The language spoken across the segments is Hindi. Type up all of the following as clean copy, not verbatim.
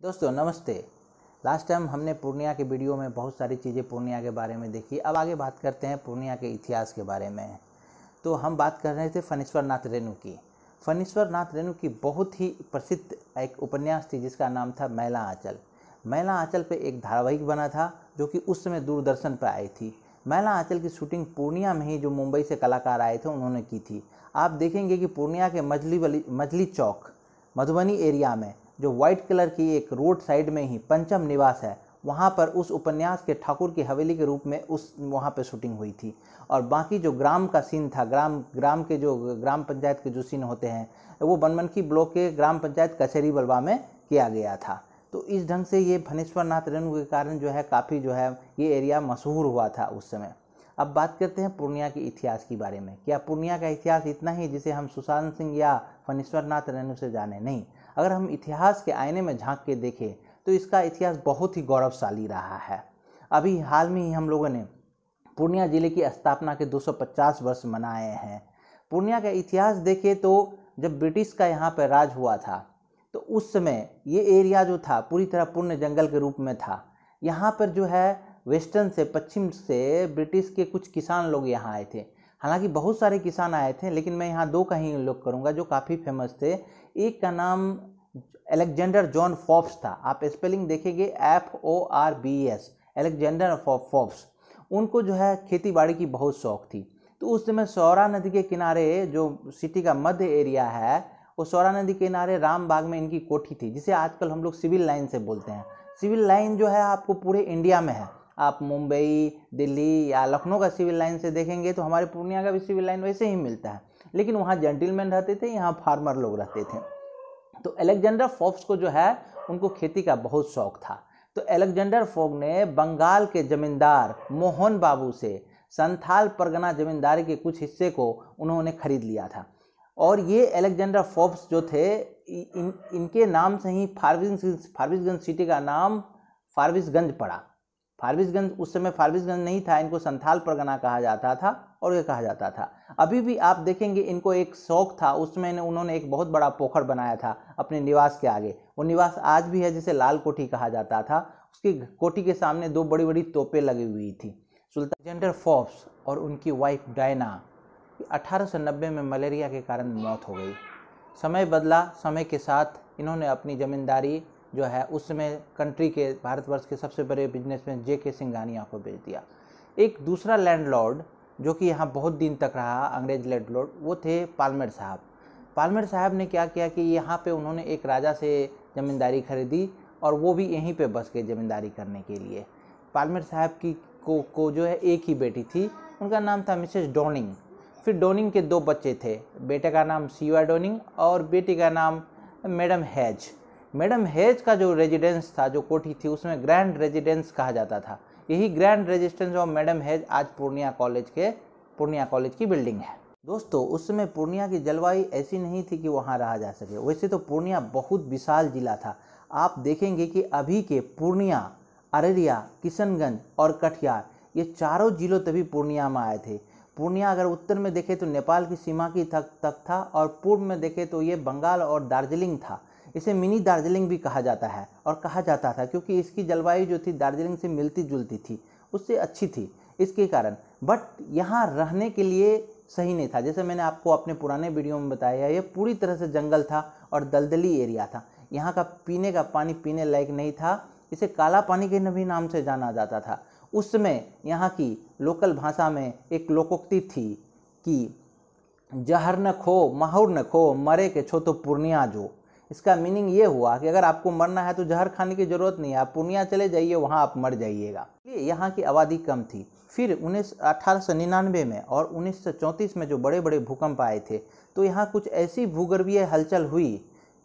दोस्तों नमस्ते। लास्ट टाइम हमने पूर्णिया के वीडियो में बहुत सारी चीज़ें पूर्णिया के बारे में देखी। अब आगे बात करते हैं पूर्णिया के इतिहास के बारे में। तो हम बात कर रहे थे फणीश्वर नाथ रेणु की। फणीश्वर नाथ रेणु की बहुत ही प्रसिद्ध एक उपन्यास थी जिसका नाम था मैला आंचल। मैला आंचल पे एक धारावाहिक बना था जो कि उस समय दूरदर्शन पर आई थी। मैला आंचल की शूटिंग पूर्णिया में ही जो मुंबई से कलाकार आए थे उन्होंने की थी। आप देखेंगे कि पूर्णिया के मजली चौक मधुबनी एरिया में जो वाइट कलर की एक रोड साइड में ही पंचम निवास है, वहाँ पर उस उपन्यास के ठाकुर की हवेली के रूप में वहाँ पे शूटिंग हुई थी। और बाकी जो ग्राम का सीन था, ग्राम के जो ग्राम पंचायत के जो सीन होते हैं वो बनमनखी ब्लॉक के ग्राम पंचायत कचहरी बलवा में किया गया था। तो इस ढंग से ये फणीश्वर नाथ रेणु के कारण जो है काफ़ी जो है ये एरिया मशहूर हुआ था उस समय। अब बात करते हैं पूर्णिया के इतिहास के बारे में। क्या पूर्णिया का इतिहास इतना ही जिसे हम सुशांत सिंह या फणीश्वर नाथ रेणु से जाने? नहीं। अगर हम इतिहास के आईने में झांक के देखें तो इसका इतिहास बहुत ही गौरवशाली रहा है। अभी हाल में ही हम लोगों ने पूर्णिया जिले की स्थापना के 250 वर्ष मनाए हैं। पूर्णिया का इतिहास देखें तो जब ब्रिटिश का यहाँ पर राज हुआ था तो उस समय ये एरिया जो था पूरी तरह पूर्ण जंगल के रूप में था। यहाँ पर जो है वेस्टर्न से, पश्चिम से ब्रिटिश के कुछ किसान लोग यहाँ आए थे। हालांकि बहुत सारे किसान आए थे लेकिन मैं यहाँ दो का ही उल्लेख करूँगा जो काफ़ी फेमस थे। एक का नाम अलेक्जेंडर जॉन फॉब्स था। आप स्पेलिंग देखेंगे FORBS, अलेक्जेंडर फॉब्स। उनको जो है खेती बाड़ी की बहुत शौक थी। तो उस समय सौरा नदी के किनारे जो सिटी का मध्य एरिया है वो सौरा नदी के किनारे रामबाग में इनकी कोठी थी, जिसे आजकल हम लोग सिविल लाइन से बोलते हैं। सिविल लाइन जो है आपको पूरे इंडिया में है। आप मुंबई, दिल्ली या लखनऊ का सिविल लाइन से देखेंगे तो हमारे पूर्णिया का भी सिविल लाइन वैसे ही मिलता है, लेकिन वहाँ जेंटलमैन रहते थे, यहाँ फार्मर लोग रहते थे। तो अलेक्जेंडर फोर्ब्स को जो है उनको खेती का बहुत शौक था। तो अलेक्जेंडर फोर्ब्स ने बंगाल के जमींदार मोहन बाबू से संथाल परगना जमींदारी के कुछ हिस्से को उन्होंने खरीद लिया था। और ये अलेक्जेंडर फोर्ब्स जो थे इनके नाम से ही फारबिसगंज सिटी का नाम फारबिसगंज पड़ा। फारबिसगंज उस समय फारबिसगंज नहीं था, इनको संथाल परगना कहा जाता था और ये कहा जाता था। अभी भी आप देखेंगे इनको एक शौक था, उसमें उन्होंने एक बहुत बड़ा पोखर बनाया था अपने निवास के आगे। वो निवास आज भी है जिसे लाल कोठी कहा जाता था। उसकी कोठी के सामने दो बड़ी बड़ी तोपें लगी हुई थी। सुल्तान अलेक्जेंडर फोर्ब्स और उनकी वाइफ डायना 1890 में मलेरिया के कारण मौत हो गई। समय बदला, समय के साथ इन्होंने अपनी ज़मींदारी जो है उस समय कंट्री के भारतवर्ष के सबसे बड़े बिजनेसमैन JK सिंघानिया को बेच दिया। एक दूसरा लैंडलॉर्ड जो कि यहाँ बहुत दिन तक रहा, अंग्रेज लैंडलॉर्ड, वो थे पालमेर साहब। पालमेर साहब ने क्या किया कि यहाँ पे उन्होंने एक राजा से ज़मींदारी खरीदी और वो भी यहीं पे बस गए ज़मींदारी करने के लिए। पालमेर साहब की को जो है एक ही बेटी थी, उनका नाम था मिसेस डोनिंग। फिर डोनिंग के दो बच्चे थे, बेटे का नाम सीवा डोनिंग और बेटी का नाम मैडम हेज। मैडम हेज का जो रेजिडेंस था, जो कोठी थी, उसमें ग्रैंड रेजिडेंस कहा जाता था। यही grand residence of madam hedge आज पूर्णिया कॉलेज की बिल्डिंग है। दोस्तों उस समय पूर्णिया की जलवायु ऐसी नहीं थी कि वहाँ रहा जा सके। वैसे तो पूर्णिया बहुत विशाल जिला था। आप देखेंगे कि अभी के पूर्णिया, अररिया, किशनगंज और कटिहार, ये चारों जिलों तभी पूर्णिया में आए थे। पूर्णिया अगर उत्तर में देखें तो नेपाल की सीमा की तक था और पूर्व में देखें तो ये बंगाल और दार्जिलिंग था। इसे मिनी दार्जिलिंग भी कहा जाता है और कहा जाता था क्योंकि इसकी जलवायु जो थी दार्जिलिंग से मिलती जुलती थी, उससे अच्छी थी इसके कारण। बट यहाँ रहने के लिए सही नहीं था। जैसे मैंने आपको अपने पुराने वीडियो में बताया, ये पूरी तरह से जंगल था और दलदली एरिया था। यहाँ का पीने का पानी पीने लायक नहीं था। इसे काला पानी के भी नाम से जाना जाता था। उस समय यहाँ की लोकल भाषा में एक लोकोक्ति थी कि जहर न खो माहौर न खो, मरे के छो तो पूर्णिया जो। इसका मीनिंग ये हुआ कि अगर आपको मरना है तो जहर खाने की ज़रूरत नहीं है, आप पूर्णिया चले जाइए, वहाँ आप मर जाइएगा। यहाँ की आबादी कम थी। फिर 1899 में और 1934 में जो बड़े बड़े भूकंप आए थे तो यहाँ कुछ ऐसी भूगर्भीय हलचल हुई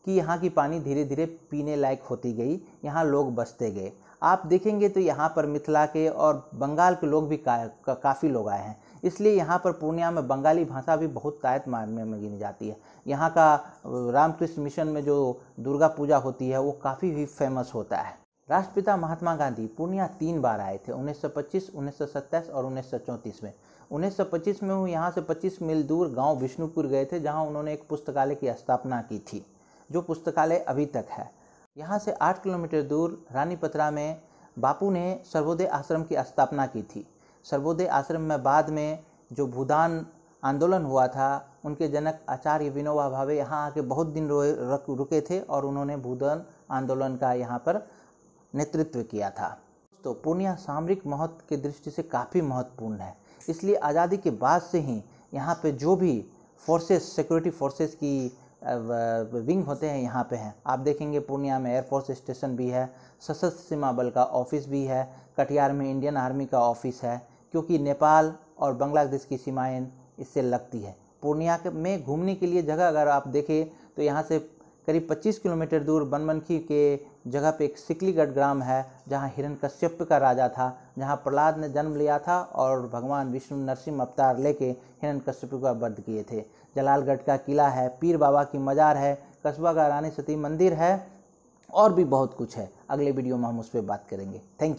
कि यहाँ की पानी धीरे धीरे पीने लायक होती गई, यहाँ लोग बसते गए। आप देखेंगे तो यहाँ पर मिथिला के और बंगाल के लोग भी काफ़ी लोग आए हैं, इसलिए यहाँ पर पूर्णिया में बंगाली भाषा भी बहुत तायत मायने में गिनी जाती है। यहाँ का रामकृष्ण मिशन में जो दुर्गा पूजा होती है वो काफ़ी ही फेमस होता है। राष्ट्रपिता महात्मा गांधी पूर्णिया 3 बार आए थे, 1925, 1927 और 1934 में। 1925 में वो यहाँ से 25 मील दूर गाँव विष्णुपुर गए थे, जहाँ उन्होंने एक पुस्तकालय की स्थापना की थी, जो पुस्तकालय अभी तक है। यहाँ से 8 किलोमीटर दूर रानीपत्रा में बापू ने सर्वोदय आश्रम की स्थापना की थी। सर्वोदय आश्रम में बाद में जो भूदान आंदोलन हुआ था, उनके जनक आचार्य विनोबा भावे यहाँ आके बहुत दिन रुके थे और उन्होंने भूदान आंदोलन का यहाँ पर नेतृत्व किया था। तो पूर्णिया सामरिक महत्व की दृष्टि से काफ़ी महत्वपूर्ण है, इसलिए आज़ादी के बाद से ही यहाँ पे जो भी फोर्सेस, सिक्योरिटी फोर्सेस की विंग होते हैं यहाँ पे हैं। आप देखेंगे पूर्णिया में एयरफोर्स स्टेशन भी है, सशस्त्र सीमा बल का ऑफिस भी है, कटिहार में इंडियन आर्मी का ऑफिस है, क्योंकि नेपाल और बांग्लादेश की सीमाएं इससे लगती है। पूर्णिया में घूमने के लिए जगह अगर आप देखें तो यहाँ से करीब 25 किलोमीटर दूर बनमनखी के जगह पे एक सिकलीगढ़ ग्राम है, जहाँ हिरण्यकश्यप का राजा था, जहाँ प्रहलाद ने जन्म लिया था और भगवान विष्णु नरसिंह अवतार लेके हिरण्यकश्यप का वध किए थे। जलालगढ़ का किला है, पीर बाबा की मज़ार है, कस्बा का रानी सती मंदिर है और भी बहुत कुछ है। अगले वीडियो में हम उस पर बात करेंगे। Thank you.